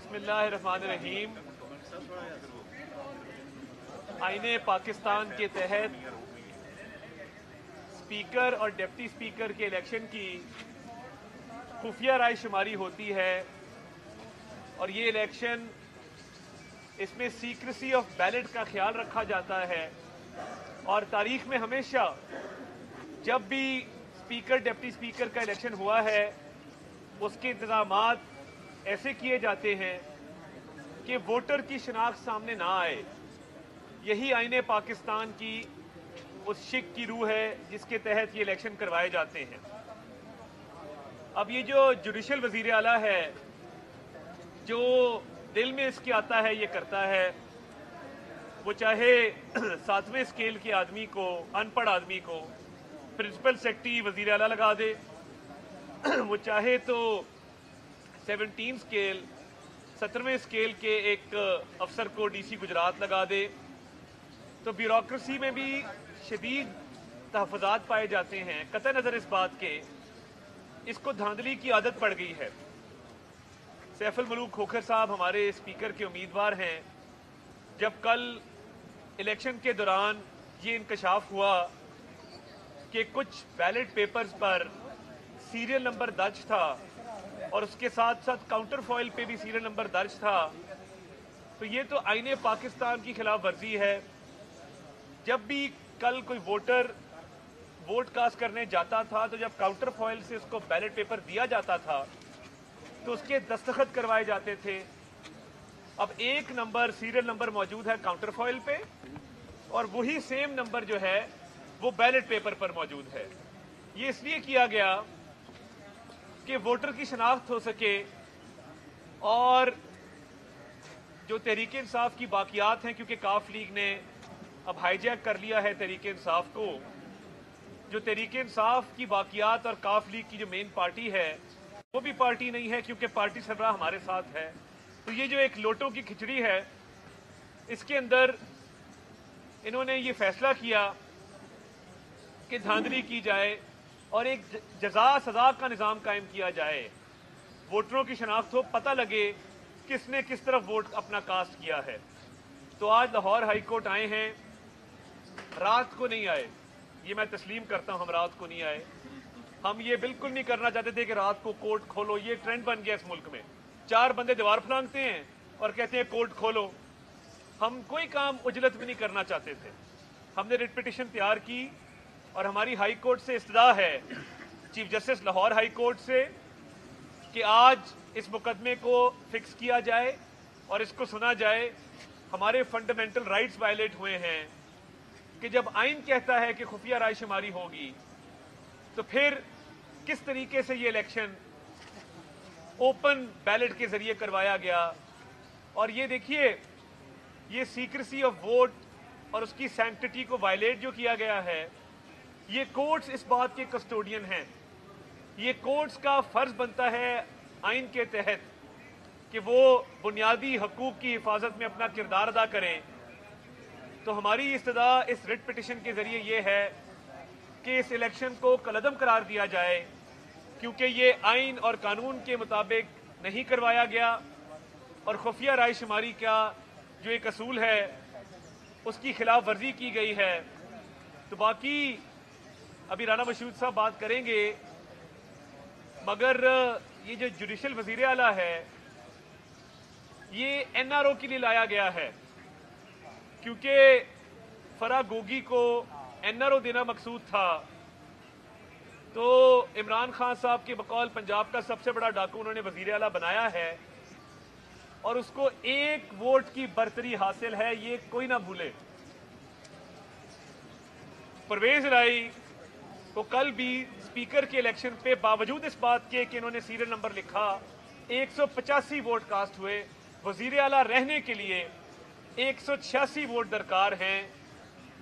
बिस्मिल्लाहिर्रहमानिर्रहीम। आईने पाकिस्तान के तहत स्पीकर और डिप्टी स्पीकर के इलेक्शन की खुफिया राय शुमारी होती है और ये इलेक्शन इसमें सीक्रेसी ऑफ बैलेट का ख्याल रखा जाता है और तारीख में हमेशा जब भी स्पीकर डिप्टी स्पीकर का इलेक्शन हुआ है उसके इंतजामात ऐसे किए जाते हैं कि वोटर की शिनाख्त सामने ना आए। यही आईने पाकिस्तान की उस शिक की रूह है जिसके तहत ये इलेक्शन करवाए जाते हैं। अब ये जो जुडिशल वजीर आला है जो दिल में इसके आता है ये करता है, वो चाहे 7वें स्केल के आदमी को, अनपढ़ आदमी को प्रिंसिपल सेक्रेटरी वजीर आला लगा दे, वो चाहे तो 17 स्केल 17वें स्केल के एक अफसर को डीसी गुजरात लगा दे। तो ब्यूरोक्रेसी में भी शदीद तहफ़्फ़ुज़ात पाए जाते हैं। कतई नज़र इस बात के इसको धांधली की आदत पड़ गई है। सैफुल मलूक खोखर साहब हमारे स्पीकर के उम्मीदवार हैं। जब कल इलेक्शन के दौरान ये इंकशाफ हुआ कि कुछ बैलेट पेपर्स पर सीरियल नंबर दर्ज था और उसके साथ साथ काउंटर फॉइल पे भी सीरियल नंबर दर्ज था, तो ये तो आईने पाकिस्तान की खिलाफ वर्जी है। जब भी कल कोई वोटर वोट कास्ट करने जाता था तो जब काउंटर फॉइल से उसको बैलेट पेपर दिया जाता था तो उसके दस्तखत करवाए जाते थे। अब एक नंबर सीरियल नंबर मौजूद है काउंटर फॉइल पे और वही सेम नंबर जो है वो बैलेट पेपर पर मौजूद है। ये इसलिए किया गया कि वोटर की शनाख्त हो सके और जो तहरीक इंसाफ की बाकियात हैं, क्योंकि काफ लीग ने अब हाईजैक कर लिया है तहरीक इंसाफ को, जो तहरीक इंसाफ की बाकियात और काफ लीग की जो मेन पार्टी है वो भी पार्टी नहीं है क्योंकि पार्टी सरबराह हमारे साथ है। तो ये जो एक लोटों की खिचड़ी है इसके अंदर इन्होंने ये फैसला किया कि धांधली की जाए और एक जजा सजा का निज़ाम कायम किया जाए। वोटरों की शनाख्त हो, पता लगे किसने किस तरफ वोट अपना कास्ट किया है। तो आज लाहौर हाई कोर्ट आए हैं, रात को नहीं आए, ये मैं तस्लीम करता हूं, हम रात को नहीं आए। हम ये बिल्कुल नहीं करना चाहते थे कि रात को कोर्ट खोलो, ये ट्रेंड बन गया इस मुल्क में। 4 बंदे दीवार फलांगते हैं और कहते हैं कोर्ट खोलो। हम कोई काम उजलत भी नहीं करना चाहते थे। हमने रिट पिटिशन तैयार की और हमारी हाई कोर्ट से इस्तदा है, chief justice Lahore high court से, कि आज इस मुकदमे को फिक्स किया जाए और इसको सुना जाए। हमारे फंडामेंटल राइट्स वायलेट हुए हैं कि जब आइन कहता है कि खुफिया राय शुमारी होगी तो फिर किस तरीके से ये इलेक्शन ओपन बैलेट के जरिए करवाया गया। और ये देखिए, ये सीक्रेसी ऑफ वोट और उसकी सैंक्टिटी को वायलेट जो किया गया है, ये कोर्ट्स इस बात के कस्टोडियन हैं। ये कोर्ट्स का फर्ज बनता है आइन के तहत कि वो बुनियादी हकूक की हिफाजत में अपना किरदार अदा करें। तो हमारी इस्तदा इस रिट पिटिशन के जरिए ये है कि इस इलेक्शन को कलअदम करार दिया जाए क्योंकि ये आइन और कानून के मुताबिक नहीं करवाया गया और खुफिया राय शुमारी का जो एक असूल है उसकी खिलाफ वर्जी की गई है। तो बाकी अभी राना मशहूद साहब बात करेंगे, मगर ये जो जुडिशल वजीर आला है ये एनआरओ के लिए लाया गया है क्योंकि फराह गोगी को एनआरओ देना मकसूद था। तो इमरान खान साहब के बकौल पंजाब का सबसे बड़ा डाकू उन्होंने वजीर आला बनाया है और उसको एक वोट की बर्तरी हासिल है, ये कोई ना भूले। परवेज राय को कल भी स्पीकर के इलेक्शन पे बावजूद इस बात के कि इन्होंने सीरियल नंबर लिखा 185 वोट कास्ट हुए। वजीर आला रहने के लिए 186 वोट दरकार हैं।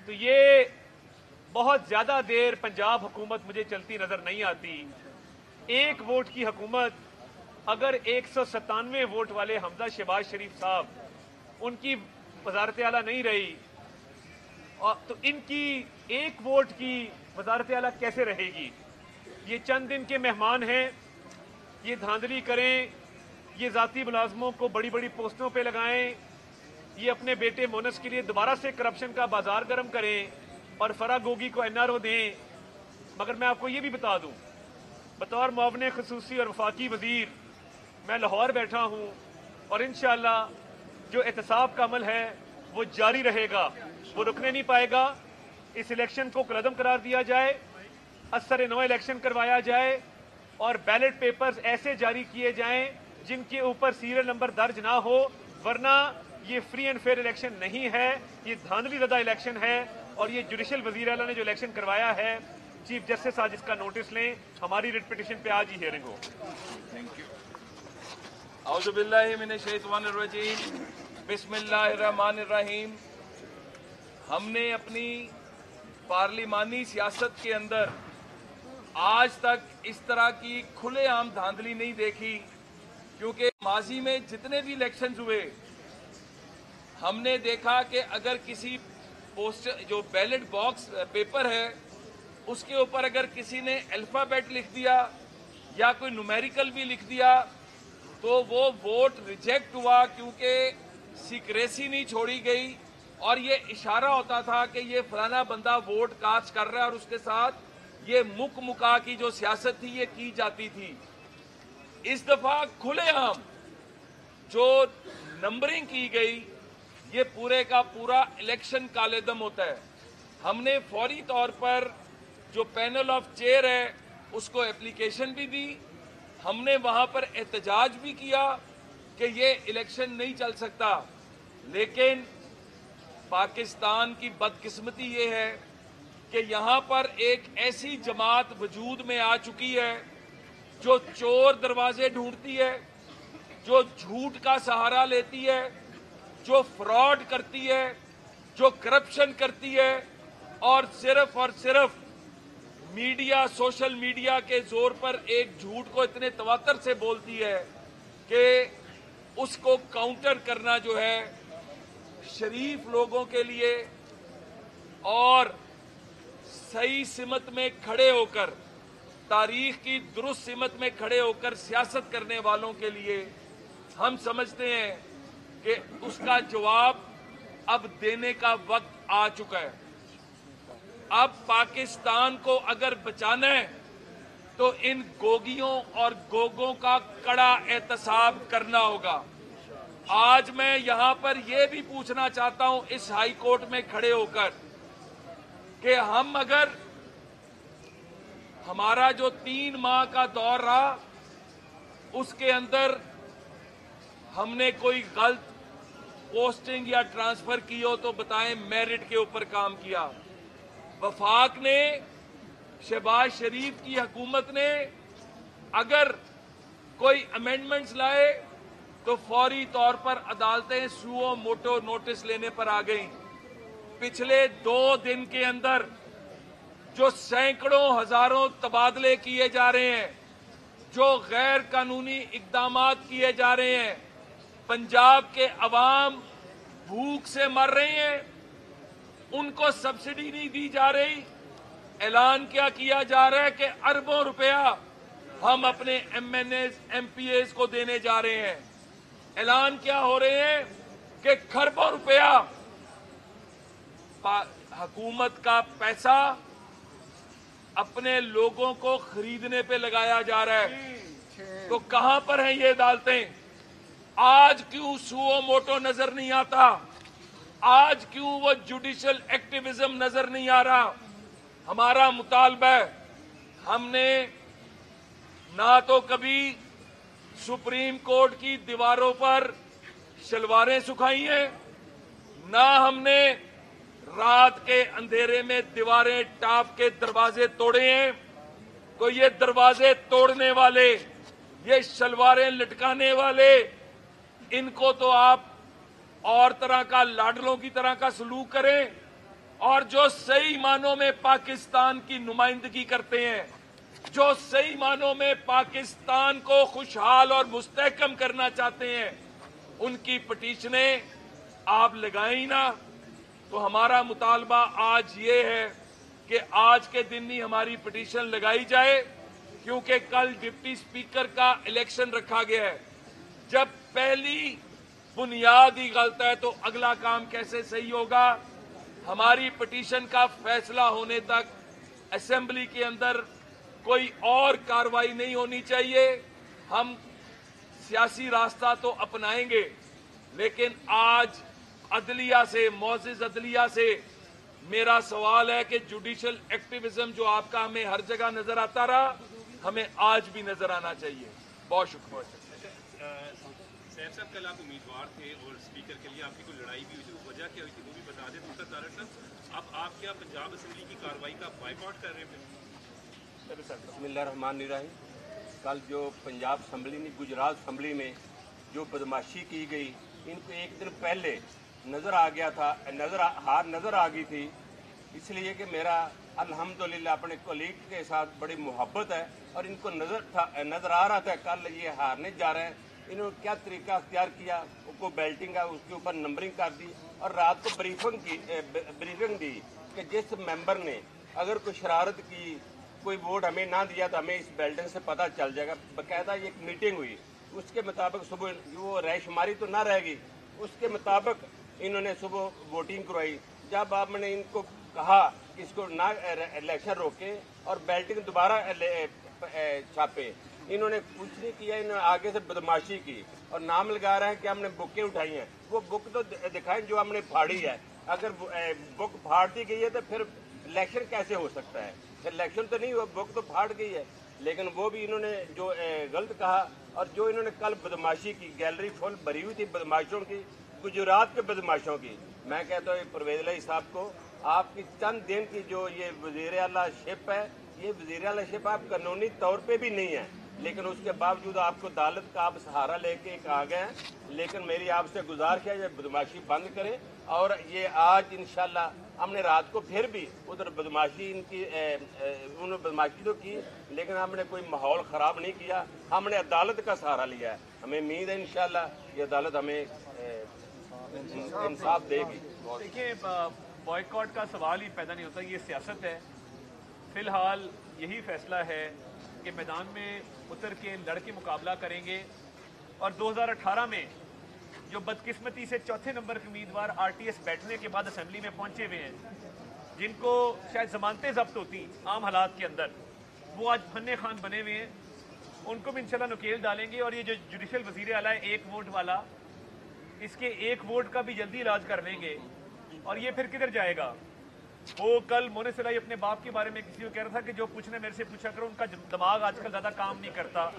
तो ये बहुत ज्यादा देर पंजाब हुकूमत मुझे चलती नजर नहीं आती। एक वोट की हुकूमत अगर 197 वोट वाले हमजा शहबाज शरीफ साहब उनकी वजारत आला नहीं रही और तो इनकी एक वोट की वजारत आला कैसे रहेगी। ये चंद दिन के मेहमान हैं, ये धांधली करें, ये जाती मुलाजमों को बड़ी बड़ी पोस्टों पे लगाएं, ये अपने बेटे मोनस के लिए दोबारा से करप्शन का बाजार गर्म करें और फराह गोगी को एनआरओ दें। मगर मैं आपको ये भी बता दूं, बतौर मुआवने खसूसी और वफाकी वजीर मैं लाहौर बैठा हूं और इंशाअल्लाह जो एहतसाब का अमल है वो जारी रहेगा, वो रुकने नहीं पाएगा। इस इलेक्शन को कलदम करार दिया जाए, असर नौ इलेक्शन करवाया जाए और बैलेट पेपर्स ऐसे जारी किए जाएं जिनके ऊपर सीरियल नंबर दर्ज ना हो, वरना ये फ्री एंड फेयर इलेक्शन नहीं है, ये धांधली ज़दा इलेक्शन है। और ये जुडिशल वजीर आला ने जो इलेक्शन करवाया है, चीफ जस्टिस आज इसका नोटिस लें, हमारी रिट पिटीशन पे आज ही हियरिंग हो। Thank you. औज़ु बिल्लाहि मिनश शैतानिर रजीम, बिस्मिल्लाहिर्रहमानिर्रहीम। हमने अपनी पार्लिमानी सियासत के अंदर आज तक इस तरह की खुलेआम धांधली नहीं देखी, क्योंकि माजी में जितने भी इलेक्शंस हुए हमने देखा कि अगर किसी पोस्टर जो बैलेट बॉक्स पेपर है उसके ऊपर अगर किसी ने अल्फाबेट लिख दिया या कोई न्यूमेरिकल भी लिख दिया तो वो वोट रिजेक्ट हुआ, क्योंकि सीक्रेसी नहीं छोड़ी गई और ये इशारा होता था कि ये फलाना बंदा वोट कास्ट कर रहा है और उसके साथ ये मुका की जो सियासत थी ये की जाती थी। इस दफा खुलेआम जो नंबरिंग की गई, ये पूरे का पूरा इलेक्शन कालेदम होता है। हमने फौरी तौर पर जो पैनल ऑफ चेयर है उसको एप्लीकेशन भी दी, हमने वहां पर एहतजाज भी किया कि ये इलेक्शन नहीं चल सकता। लेकिन पाकिस्तान की बदकिस्मती ये है कि यहां पर एक ऐसी जमात वजूद में आ चुकी है जो चोर दरवाजे ढूंढती है, जो झूठ का सहारा लेती है, जो फ्रॉड करती है, जो करप्शन करती है और सिर्फ मीडिया, सोशल मीडिया के जोर पर एक झूठ को इतने तवातर से बोलती है कि उसको काउंटर करना जो है शरीफ लोगों के लिए और सही सिमत में खड़े होकर, तारीख की दुरुस्त सिमत में खड़े होकर सियासत करने वालों के लिए हम समझते हैं कि उसका जवाब अब देने का वक्त आ चुका है। अब पाकिस्तान को अगर बचाना है तो इन गोगियों और गोगों का कड़ा एहतसाब करना होगा। आज मैं यहां पर यह भी पूछना चाहता हूं इस हाई कोर्ट में खड़े होकर कि हम अगर हमारा जो 3 माह का दौर रहा उसके अंदर हमने कोई गलत पोस्टिंग या ट्रांसफर की हो तो बताएं, मेरिट के ऊपर काम किया। वफाक ने, शहबाज शरीफ की हुकूमत ने अगर कोई अमेंडमेंट्स लाए तो फौरी तौर पर अदालतें सुओ मोटो नोटिस लेने पर आ गईं। पिछले 2 दिन के अंदर जो सैकड़ों हजारों तबादले किए जा रहे हैं, जो गैर कानूनी इकदामात किए जा रहे हैं, पंजाब के अवाम भूख से मर रहे हैं, उनको सब्सिडी नहीं दी जा रही। ऐलान क्या किया जा रहा है कि अरबों रुपया हम अपने एमएनएस एमपीएस को देने जा रहे हैं। ऐलान क्या हो रहे हैं कि खरबों रुपया हुकूमत का पैसा अपने लोगों को खरीदने पे लगाया जा रहा है। तो कहां पर हैं ये अदालतें? आज क्यों सुओ मोटो नजर नहीं आता? आज क्यों वो जुडिशियल एक्टिविज्म नजर नहीं आ रहा? हमारा मुतालबा है, हमने ना तो कभी सुप्रीम कोर्ट की दीवारों पर शलवारें सुखाई हैं, ना हमने रात के अंधेरे में दीवारें टाप के दरवाजे तोड़े हैं। तो ये दरवाजे तोड़ने वाले, ये शलवारें लटकाने वाले, इनको तो आप और तरह का लाडलों की तरह का सलूक करें, और जो सही मानों में पाकिस्तान की नुमाइंदगी करते हैं, जो सही मानों में पाकिस्तान को खुशहाल और मुस्तहकम करना चाहते हैं, उनकी पिटीशनें आप लगाएं ना। तो हमारा मुतालबा आज ये है कि आज के दिन ही हमारी पिटीशन लगाई जाए, क्योंकि कल डिप्टी स्पीकर का इलेक्शन रखा गया है। जब पहली बुनियाद ही गलत है तो अगला काम कैसे सही होगा। हमारी पिटीशन का फैसला होने तक असेंबली के अंदर कोई और कार्रवाई नहीं होनी चाहिए। हम सियासी रास्ता तो अपनाएंगे, लेकिन आज अदलिया से, मोअज़्ज़िज़ अदलिया से मेरा सवाल है कि जुडिशल एक्टिविज्म जो आपका हमें हर जगह नजर आता रहा, हमें आज भी नजर आना चाहिए। बहुत शुक्रिया। सैफ साहब, कल आप उम्मीदवार थे और स्पीकर के लिए आपकी कोई लड़ाई भी हुई थी, वो वजह क्या हुई थी वो भी बता दें। दूसरा तारक साहब, अब आप क्या पंजाब असेंबली की कार्रवाई का बाइकआउट कर रहे हैं? बिस्मिल्लाहिर्रहमानिर्रहीम। कल जो पंजाब असम्बली में, गुजरात असम्बली में जो बदमाशी की गई, इनको एक दिन पहले नज़र आ गया था, हार नज़र आ गई थी, इसलिए कि मेरा अल्हम्दुलिल्लाह अपने कोलीग के साथ बड़ी मोहब्बत है और इनको नज़र आ रहा था कल ये हारने जा रहे हैं। इन्होंने क्या तरीका अख्तियार किया, उनको बेल्टिंग का उसके ऊपर नंबरिंग कर दी और रात को ब्रीफिंग दी कि जिस मेंबर ने अगर कोई शरारत की, कोई वोट हमें ना दिया तो हमें इस बेल्टिंग से पता चल जाएगा। बाकायदा एक मीटिंग हुई, उसके मुताबिक सुबह वो रायशुमारी तो ना रहेगी, उसके मुताबिक इन्होंने सुबह वोटिंग करवाई। जब आपने इनको कहा कि इसको ना इलेक्शन रोके और बेल्टिंग दोबारा छापे, इन्होंने कुछ नहीं किया। इन्होंने आगे से बदमाशी की और नाम लगा रहे हैं कि हमने बुकें उठाई हैं। वो बुक तो दिखाएं जो हमने फाड़ी है। अगर बुक फाड़ दी गई है तो फिर इलेक्शन कैसे हो सकता है? इलेक्शन तो नहीं हुआ, बुक तो फाड़ गई है। लेकिन वो भी इन्होंने जो गलत कहा और जो इन्होंने कल बदमाशी की, गैलरी फुल भरी हुई थी बदमाशों की, गुजरात के बदमाशों की। मैं कहता हूँ परवेज़ इलाही साहब को, आपकी चंद दिन की जो ये वज़ीर आला शिप है, ये वज़ीर आला शिप आप कानूनी तौर पे भी नहीं है, लेकिन उसके बावजूद आपको अदालत का आप सहारा लेके एक आ गए हैं। लेकिन मेरी आपसे गुजारिश है ये बदमाशी बंद करें और ये आज इंशाल्लाह हमने रात को फिर भी उधर बदमाशी इनकी उन्होंने बदमाशी तो की, लेकिन हमने कोई माहौल ख़राब नहीं किया। हमने अदालत का सहारा लिया है। हमें उम्मीद है इंशाल्लाह ये अदालत हमें इंसाफ देगी। देखिए, बॉयकॉट का सवाल ही पैदा नहीं होता, ये सियासत है। फिलहाल यही फैसला है कि मैदान में उतर के लड़ के मुकाबला करेंगे और 2018 में जो बदकिस्मती से चौथे नंबर के उम्मीदवार आरटीएस बैठने के बाद असेंबली में पहुंचे हुए हैं, जिनको शायद जमानतें जब्त होती आम हालात के अंदर, वो आज फन्ने खान बने हुए हैं, उनको भी इंशाल्लाह नुकेल डालेंगे। और ये जो जुडिशल वजीर आला है एक वोट वाला, इसके एक वोट का भी जल्दी इलाज कर लेंगे। और ये फिर किधर जाएगा? वो कल मोनिस इलाही अपने बाप के बारे में किसी को कह रहा था कि जो पूछने मेरे से पूछा करो, उनका दिमाग आजकल ज़्यादा काम नहीं करता।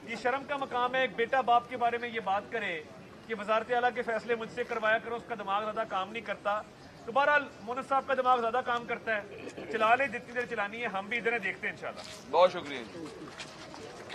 ये शर्म का मकाम है एक बेटा बाप के बारे में ये बात करे कि वजारत आला के फैसले मुझसे करवाया करो, उसका दिमाग ज़्यादा काम नहीं करता। तो बहरहाल मोनिस साहब का दिमाग ज़्यादा काम करता है, चला ले जितनी देर चलानी है, हम भी इधर देखते हैं इंशाल्लाह। बहुत शुक्रिया।